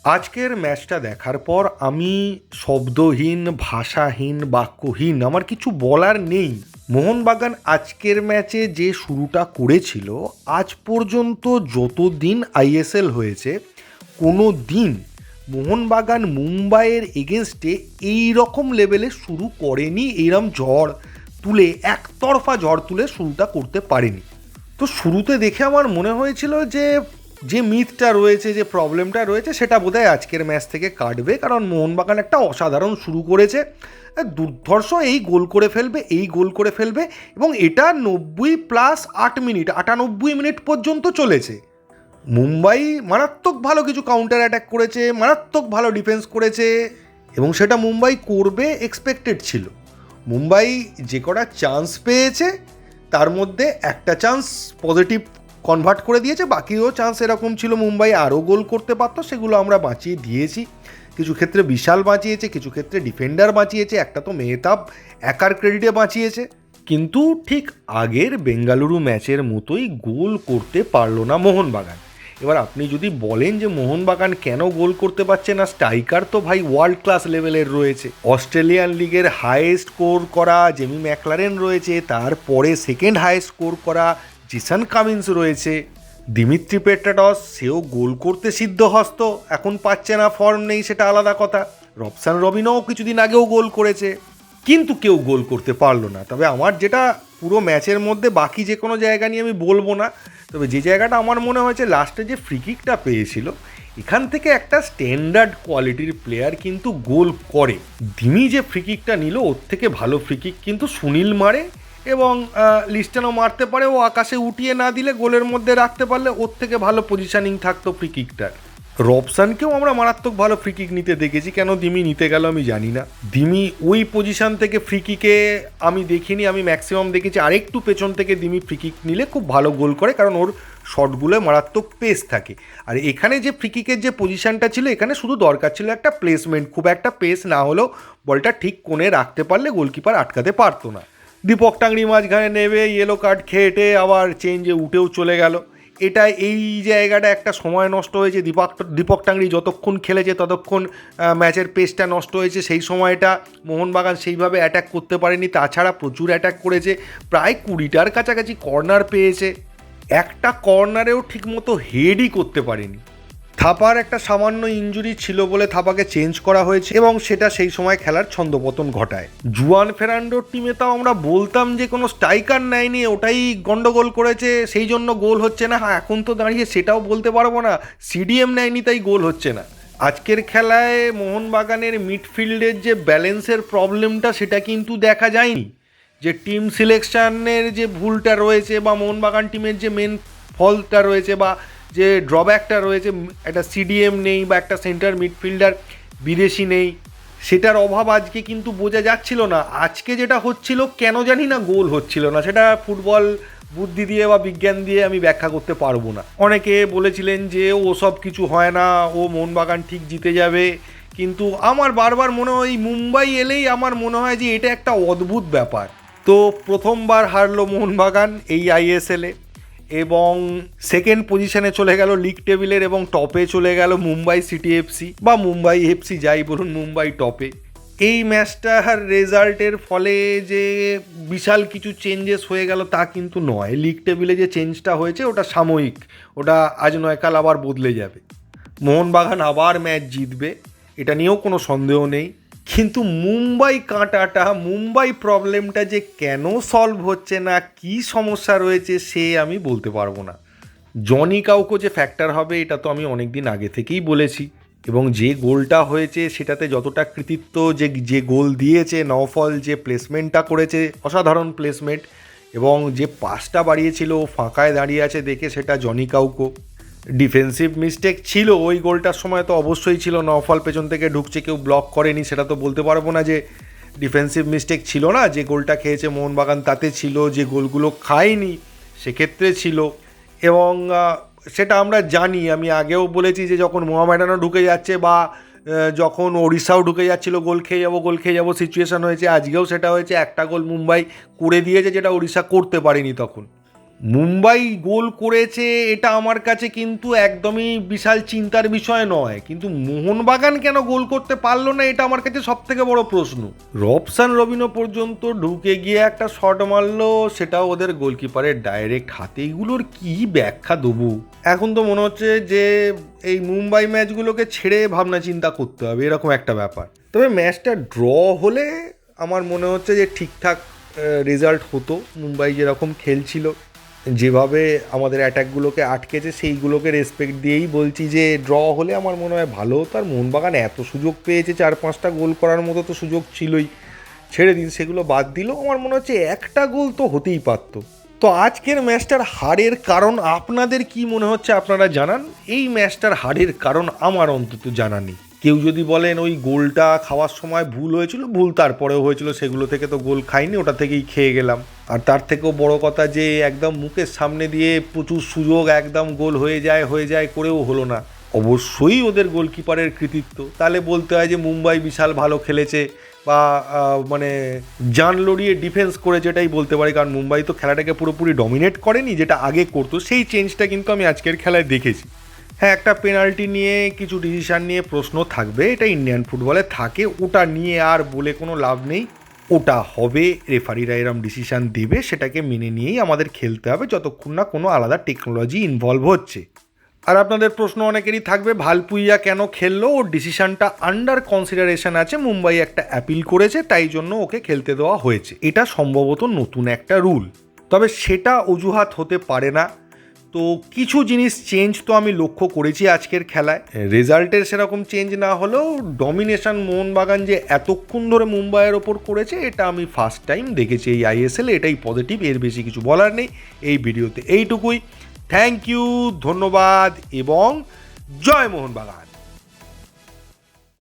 আজকের ম্যাচটা দেখার পর আমি শব্দহীন, ভাষাহীন, বাক্যহীন, আমার কিছু বলার নেই। মোহনবাগান আজকের ম্যাচে যে শুরুটা করেছিল, আজ পর্যন্ত যতদিন আইএসএল হয়েছে কোনো দিন মোহনবাগান মুম্বাইয়ের এগেনস্টে এই রকম লেভেলে শুরু করেনি, এইরকম ঝড় তুলে, একতরফা ঝড় তুলে শুরুটা করতে পারেনি। তো শুরুতে দেখে আমার মনে হয়েছিল যে যে মিথটা রয়েছে, যে প্রবলেমটা রয়েছে, সেটা বোধহয় আজকের ম্যাচ থেকে কাটবে, কারণ মোহনবাগান একটা অসাধারণ শুরু করেছে, দুর্ধর্ষ এই গোল করে ফেলবে, এই গোল করে ফেলবে, এবং এটা 90+8 মিনিট, 98 মিনিট পর্যন্ত চলেছে। মুম্বাই মারাত্মক ভালো কিছু কাউন্টার অ্যাটাক করেছে, মারাত্মক ভালো ডিফেন্স করেছে, এবং সেটা মুম্বাই করবে এক্সপেক্টেড ছিল। মুম্বাই যে কটা চান্স পেয়েছে তার মধ্যে একটা চান্স পজিটিভ কনভার্ট করে দিয়েছে, বাকিও চান্স এরকম ছিল মুম্বাই আরও গোল করতে পারতো, সেগুলো আমরা বাঁচিয়ে দিয়েছি। কিছু ক্ষেত্রে বিশাল বাঁচিয়েছে, কিছু ক্ষেত্রে ডিফেন্ডার বাঁচিয়েছে, একটা তো মেহতাব একার ক্রেডিটে বাঁচিয়েছে। কিন্তু ঠিক আগের বেঙ্গালুরু ম্যাচের মতোই গোল করতে পারলো না মোহনবাগান। এবার আপনি যদি বলেন যে মোহনবাগান কেন গোল করতে পারছে না, স্ট্রাইকার তো ভাই ওয়ার্ল্ড ক্লাস লেভেলের রয়েছে। অস্ট্রেলিয়ান লিগের হাইয়েস্ট স্কোর করা জেমি ম্যাকলারেন রয়েছে, তারপরে সেকেন্ড হাইয়েস্ট স্কোর করা জেসন কামিন্স রয়েছে, দিমিত্রি পেট্রাটস সেও গোল করতে সিদ্ধহস্ত, এখন পাচ্ছে না, ফর্ম নেই, সেটা আলাদা কথা। রবসান রবিনও কিছুদিন আগেও গোল করেছে, কিন্তু কেউ গোল করতে পারলো না। তবে আমার যেটা পুরো ম্যাচের মধ্যে বাকি যে কোনো জায়গা নিয়ে আমি বলবো না, তবে যে জায়গাটা আমার মনে হয়েছে লাস্টে যে ফ্রিকিকটা পেয়েছিল, এখান থেকে একটা স্ট্যান্ডার্ড কোয়ালিটির প্লেয়ার কিন্তু গোল করে। দিমি যে ফ্রিকিকটা নিল, ওর থেকে ভালো ফ্রিকিক কিন্তু সুনীল মারে, এবং লিস্টানও মারতে পারে। ও আকাশে উঠিয়ে না দিলে, গোলের মধ্যে রাখতে পারলে ওর থেকে ভালো পজিশনিং থাকতো ফ্রিকিকটার। রবসানকেও আমরা মারাত্মক ভালো ফ্রিকিক নিতে দেখেছি, কেন দিমি নিতে গেল আমি জানি না। দিমি ওই পজিশন থেকে ফ্রিকিকে আমি দেখিনি, আমি ম্যাক্সিমাম দেখেছি আরেকটু পেছন থেকে দিমি ফ্রিকিক নিলে খুব ভালো গোল করে, কারণ ওর শটগুলোয় মারাত্মক পেস থাকে। আর এখানে যে ফ্রিকিকের যে পজিশনটা ছিল, এখানে শুধু দরকার ছিল একটা প্লেসমেন্ট, খুব একটা পেস না হলেও বলটা ঠিক কোণে রাখতে পারলে গোলকিপার আটকাতে পারতো না। দীপক টাংরি মাঝখানে নেবে, ইয়েলো কার্ড খেটে আবার চেঞ্জে উঠেও চলে গেল। এটা এই জায়গাটা একটা সময় নষ্ট হয়েছে। দীপক টাংরি যতক্ষণ খেলেছে ততক্ষণ ম্যাচের পেসটা নষ্ট হয়েছে, সেই সময়টা মোহনবাগান সেইভাবে অ্যাটাক করতে পারেনি। তাছাড়া প্রচুর অ্যাটাক করেছে, প্রায় 20টার কাছাকাছি কর্নার পেয়েছে, একটা কর্নারেও ঠিকমতো হেডই করতে পারেনি। থাপার একটা সামান্য ইনজুরি ছিল বলে থাপাকে চেঞ্জ করা হয়েছে, এবং সেটা সেই সময় খেলার ছন্দপতন ঘটায়। জুয়ান ফেরান্ডোর টিমে তাও আমরা বলতাম যে কোনো স্ট্রাইকার নেয়নি, ওটাই গন্ডগোল করেছে, সেই জন্য গোল হচ্ছে না। হ্যাঁ, এখন তো দাঁড়িয়ে সেটাও বলতে পারবো না, সিডিএম নেয়নি তাই গোল হচ্ছে না। আজকের খেলায় মোহনবাগানের মিডফিল্ডের যে ব্যালেন্সের প্রবলেমটা, সেটা কিন্তু দেখা যায়নি। যে টিম সিলেকশনের যে ভুলটা রয়েছে, বা মোহনবাগান টিমের যে মেন ফলটা রয়েছে, বা যে ড্রব্যাকটা রয়েছে, একটা সিডিএম নেই বা একটা সেন্টার মিডফিল্ডার বিদেশি নেই, সেটার অভাব আজকে কিন্তু বোঝা যাচ্ছিল না। আজকে যেটা হচ্ছিল, কেন জানি না গোল হচ্ছিল না, সেটা ফুটবল বুদ্ধি দিয়ে বা বিজ্ঞান দিয়ে আমি ব্যাখ্যা করতে পারবো না। অনেকে বলেছিলেন যে ও সব কিছু হয় না, ও মোহনবাগান ঠিক জিতে যাবে, কিন্তু আমার বারবার মনে হয় মুম্বাই এলেই আমার মনে হয় যে এটা একটা অদ্ভুত ব্যাপার। তো প্রথমবার হারলো মোহনবাগান এই আইএসএলে, এবং সেকেন্ড পজিশনে চলে গেল লিগ টেবিলের, এবং টপে চলে গেল মুম্বাই সিটি এফসি, বা মুম্বাই এফসি যাই বলুন, মুম্বাই টপে। এই ম্যাচটার রেজাল্টের ফলে যে বিশাল কিছু চেঞ্জেস হয়ে গেল তা কিন্তু নয়। লিগ টেবিলে যে চেঞ্জটা হয়েছে ওটা সাময়িক, ওটা আজ নয় কাল আবার বদলে যাবে। মোহনবাগান আবার ম্যাচ জিতবে, এটা নিয়েও কোনো সন্দেহ নেই। কিন্তু মুম্বাই কাঁটাটা, মুম্বাই প্রবলেমটা যে কেন সলভ হচ্ছে না, কী সমস্যা রয়েছে, সে আমি বলতে পারবো না। জনি কাউকে যে ফ্যাক্টর হবে, এটা তো আমি অনেক দিন আগে থেকেই বলেছি, এবং যে গোলটা হয়েছে সেটাতে যতটা কৃতিত্ব, যে গোল দিয়েছে নওফল, যে প্লেসমেন্টটা করেছে অসাধারণ প্লেসমেন্ট, এবং যে পাসটা বাড়িয়েছিল ফাঁকায় দাঁড়িয়ে আছে দেখে, সেটা জনি কাউকো। ডিফেন্সিভ মিস্টেক ছিল ওই গোলটার সময়, তো অবশ্যই ছিল, নওফল পেছন থেকে ঢুকছে, কেউ ব্লক করেনি, সেটা তো বলতে পারবো না যে ডিফেন্সিভ মিস্টেক ছিল না। যে গোলটা খেয়েছে মোহনবাগান তাতে ছিল, যে গোলগুলো খায়নি সেক্ষেত্রে ছিল, এবং সেটা আমরা জানি। আমি আগেও বলেছি যে যখন মোহামেডানও ঢুকে যাচ্ছে, বা যখন ওড়িশাও ঢুকে যাচ্ছিলো, গোল খেয়ে যাবো সিচুয়েশান হয়েছে। আজকেও সেটা হয়েছে, একটা গোল মুম্বাই করে দিয়েছে যেটা ওড়িশা করতে পারেনি তখন। মুম্বাই গোল করেছে এটা আমার কাছে কিন্তু একদমই বিশাল চিন্তার বিষয় নয়, কিন্তু মোহনবাগান কেন গোল করতে পারলো না এটা আমার কাছে সব থেকে বড় প্রশ্ন। রবসান রবিনো পর্যন্ত ঢুকে গিয়ে একটা শট মারলো, সেটাও ওদের গোলকিপারের ডাইরেক্ট হাতে। এইগুলোর কি ব্যাখ্যা দেবো? এখন তো মনে হচ্ছে যে এই মুম্বাই ম্যাচগুলোকে ছেড়ে ভাবনা চিন্তা করতে হবে, এরকম একটা ব্যাপার। তবে ম্যাচটা ড্র হলে আমার মনে হচ্ছে যে ঠিকঠাক রেজাল্ট হতো। মুম্বাই যেরকম খেলছিল, যেভাবে আমাদের অ্যাটাকগুলোকে আটকেছে, সেইগুলোকে রেসপেক্ট দিয়েই বলছি যে ড্র হলে আমার মনে হয় ভালো হতো। আর মোহনবাগান এত সুযোগ পেয়েছে, 4-5টা গোল করার মতো তো সুযোগ ছিলই, ছেড়ে দিন, সেগুলো বাদ দিলেও আমার মনে হচ্ছে একটা গোল তো হতেই পারতো। তো আজকের ম্যাচটার হারের কারণ আপনাদের কি মনে হচ্ছে আপনারা জানান। এই ম্যাচটার হারের কারণ আমার অন্তত জানা নেই। কেউ যদি বলেন ওই গোলটা খাওয়ার সময় ভুল হয়েছিল, ভুল তারপরেও হয়েছিল, সেগুলো থেকে তো গোল খাইনি, ওটা থেকেই খেয়ে গেলাম। আর তার থেকেও বড় কথা যে একদম মুখের সামনে দিয়ে প্রচুর সুযোগ, একদম গোল হয়ে যায় করেও হলো না। অবশ্যই ওদের গোলকিপারের কৃতিত্ব। তাহলে বলতে হয় যে মুম্বাই বিশাল ভালো খেলেছে বা মানে জান লড়িয়ে ডিফেন্স করে, যেটাই বলতে পারি, কারণ মুম্বাই তো খেলাটাকে পুরোপুরি ডমিনেট করেনি, যেটা আগে করতো। সেই চেঞ্জটা কিন্তু আমি আজকের খেলায় দেখেছি। হ্যাঁ, একটা পেনাল্টি নিয়ে কিছু ডিসিশান নিয়ে প্রশ্ন থাকবে, এটা ইন্ডিয়ান ফুটবলে থাকে, ওটা নিয়ে আর বলে কোনো লাভ নেই। ওটা হবে, রেফারিরা এরম ডিসিশান দেবে, সেটাকে মেনে নিয়েই আমাদের খেলতে হবে যতক্ষণ না কোনো আলাদা টেকনোলজি ইনভলভ হচ্ছে। আর আপনাদের প্রশ্ন অনেকেরই থাকবে, ভালপুইয়া কেন খেললো? ওর ডিসিশনটা আন্ডার কনসিডারেশন আছে, মুম্বাই একটা অ্যাপিল করেছে, তাই জন্য ওকে খেলতে দেওয়া হয়েছে। এটা সম্ভবত নতুন একটা রুল, তবে সেটা অজুহাত হতে পারে না। তো কিছু জিনিস চেঞ্জ তো আমি লক্ষ্য করেছি আজকের খেলায়। রেজাল্টের সেরকম চেঞ্জ না হলেও ডমিনেশন মোহনবাগান যে এতক্ষণ ধরে মুম্বাইয়ের ওপর করেছে, এটা আমি ফার্স্ট টাইম দেখেছি এই আইএসএল। এটাই পজিটিভ, এর বেশি কিছু বলার নেই এই ভিডিওতে। এইটুকুই। থ্যাংক ইউ, ধন্যবাদ এবং জয় মোহনবাগান।